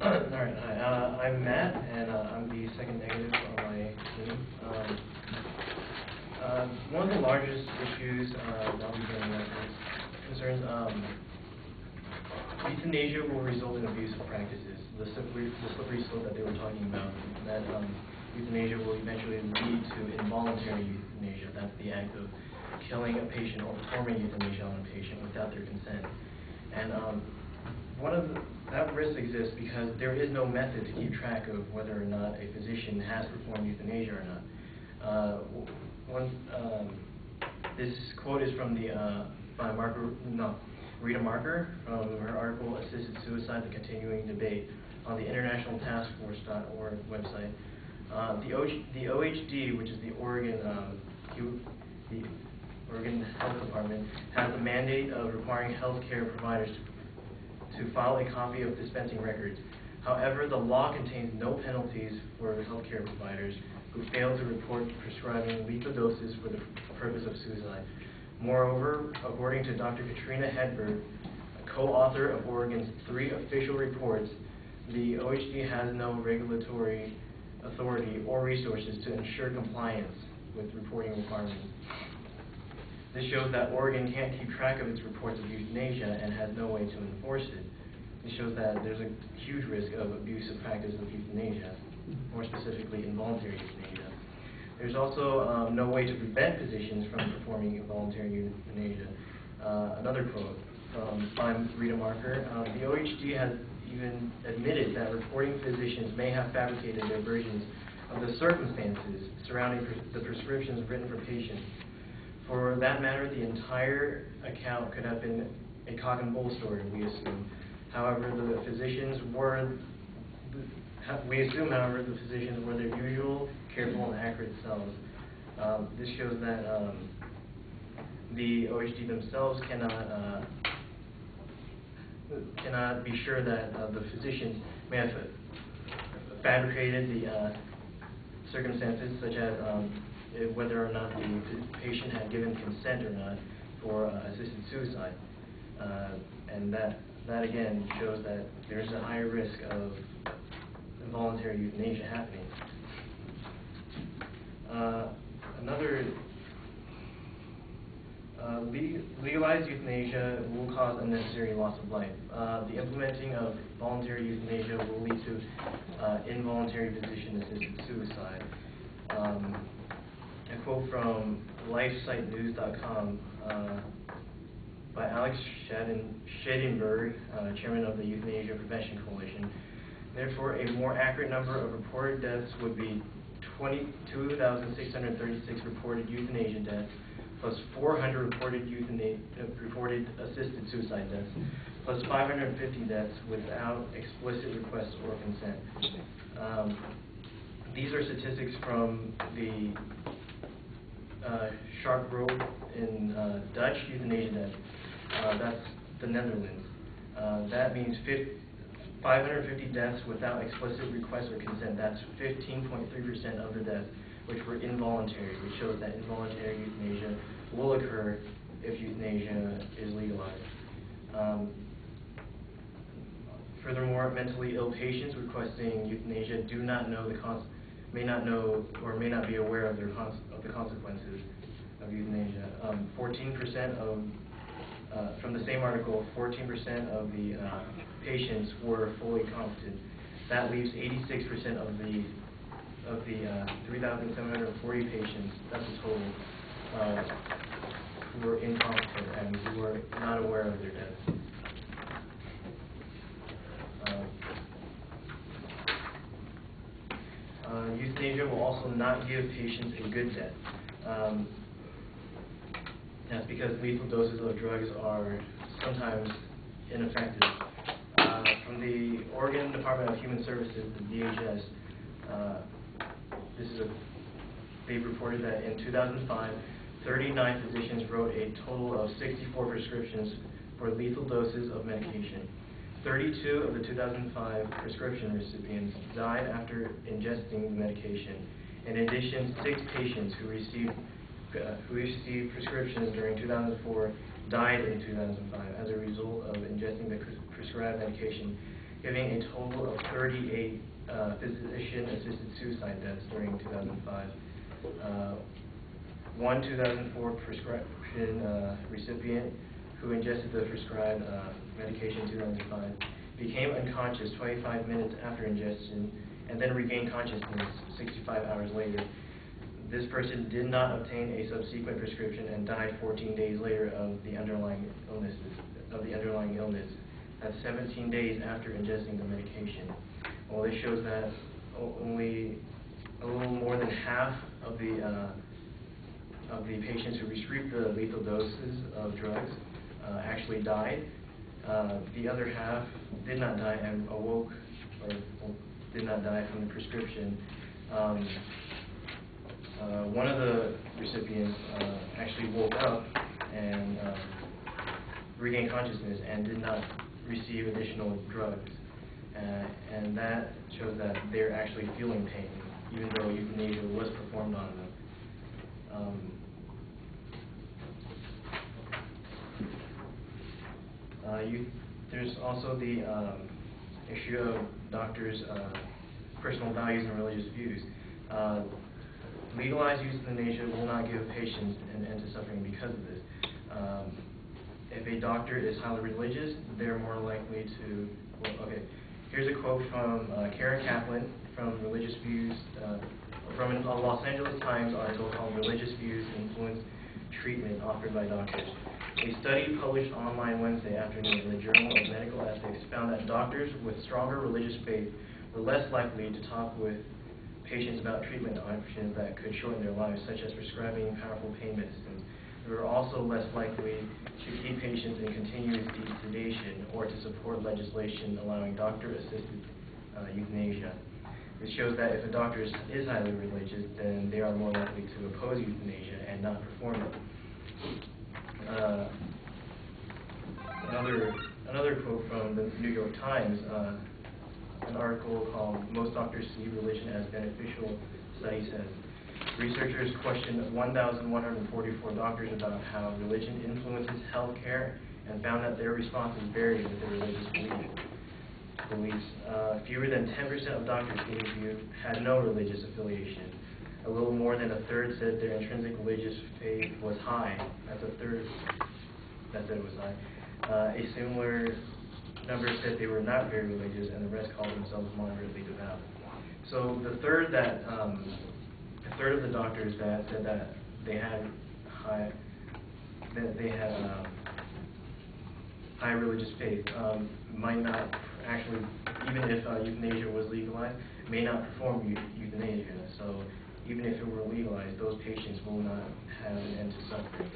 Alright, hi. I'm Matt, and I'm the second negative on my team. One of the largest issues that we're dealing with concerns euthanasia will result in abusive practices. The slippery slope that they were talking about, that euthanasia will eventually lead to involuntary euthanasia. That's the act of killing a patient or performing euthanasia on a patient without their consent. And that risk exists because there is no method to keep track of whether or not a physician has performed euthanasia or not. This quote is from by Rita Marker from her article "Assisted Suicide: The Continuing Debate" on the internationaltaskforce.org website. The OHD, which is the Oregon Health Department, has the mandate of requiring healthcare providers to file a copy of dispensing records. However, the law contains no penalties for healthcare providers who fail to report prescribing lethal doses for the purpose of suicide. Moreover, according to Dr. Katrina Hedberg, a co-author of Oregon's 3 official reports, the OHD has no regulatory authority or resources to ensure compliance with reporting requirements. This shows that Oregon can't keep track of its reports of euthanasia and has no way to enforce it. It shows that there's a huge risk of abusive practice of euthanasia, more specifically involuntary euthanasia. There's also no way to prevent physicians from performing involuntary euthanasia. Another quote by Rita Marker, the OHD has even admitted that reporting physicians may have fabricated their versions of the circumstances surrounding the prescriptions written for patients. For that matter, the entire account could have been a cock and bull story, we assume. However, the physicians were their usual, careful, and accurate selves. This shows that the OHD themselves cannot be sure that the physicians may have fabricated the circumstances, such as whether or not the patient had given consent or not for assisted suicide. And that again shows that there's a higher risk of involuntary euthanasia happening. Legalized euthanasia will cause unnecessary loss of life. The implementing of voluntary euthanasia will lead to involuntary physician-assisted suicide. A quote from LifeSiteNews.com by Alex Schadenberg, chairman of the Euthanasia Prevention Coalition. Therefore, a more accurate number of reported deaths would be 22,636 reported euthanasia deaths, plus 400 reported assisted suicide deaths, plus 550 deaths without explicit request or consent. These are statistics from the Sharp in Dutch euthanasia deaths. That's the Netherlands. That means 550 deaths without explicit request or consent. That's 15.3% of the deaths which were involuntary, which shows that involuntary euthanasia will occur if euthanasia is legalized. Furthermore, mentally ill patients requesting euthanasia may not know or may not be aware of the consequences of euthanasia. 14% from the same article, 14% of the patients were fully competent. That leaves 86% of the 3,740 patients, that's the total, who were incompetent and who were not aware of their deaths. Euthanasia will also not give patients a good death. That's because lethal doses of drugs are sometimes ineffective. From the Oregon Department of Human Services, the DHS, they've reported that in 2005, 39 physicians wrote a total of 64 prescriptions for lethal doses of medication. 32 of the 2005 prescription recipients died after ingesting the medication. In addition, 6 patients who received prescriptions during 2004 died in 2005 as a result of ingesting the prescribed medication. giving a total of 38 physician-assisted suicide deaths during 2005. One 2004 prescription recipient who ingested the prescribed medication in 2005 became unconscious 25 minutes after ingestion and then regained consciousness 65 hours later. This person did not obtain a subsequent prescription and died 14 days later of the underlying illness. That's 17 days after ingesting the medication. Well, this shows that only a little more than half of the patients who received the lethal doses of drugs actually died. The other half did not die and awoke, or did not die from the prescription. One of the recipients actually woke up and regained consciousness and did not receive additional drugs. And that shows that they're actually feeling pain, even though euthanasia was performed on them. There's also the issue of doctors' personal values and religious views. Legalized euthanasia will not give patients an end to suffering because of this. If a doctor is highly religious, they're more likely to, well, okay, here's a quote from Karen Kaplan from Religious Views, from a Los Angeles Times article called Religious Views Influence Treatment Offered by Doctors. A study published online Wednesday afternoon in the Journal of Medical Ethics found that doctors with stronger religious faith were less likely to talk with patients about treatment options that could shorten their lives, such as prescribing powerful pain medicines. They were also less likely to keep patients in continuous deep sedation or to support legislation allowing doctor-assisted euthanasia. This shows that if a doctor is highly religious, then they are more likely to oppose euthanasia and not perform it. Another quote from the New York Times, an article called "Most Doctors See Religion as Beneficial," study says, researchers questioned 1,144 doctors about how religion influences healthcare and found that their responses varied with their religious beliefs. Fewer than 10% of doctors interviewed had no religious affiliation. A little more than a third said their intrinsic religious faith was high. That's a third that said it was high. A similar number said they were not very religious, and the rest called themselves moderately devout. So the third of the doctors that said that they had high religious faith might not actually, even if euthanasia was legalized, may not perform euthanasia. So even if it were legalized, those patients will not have an end to suffering.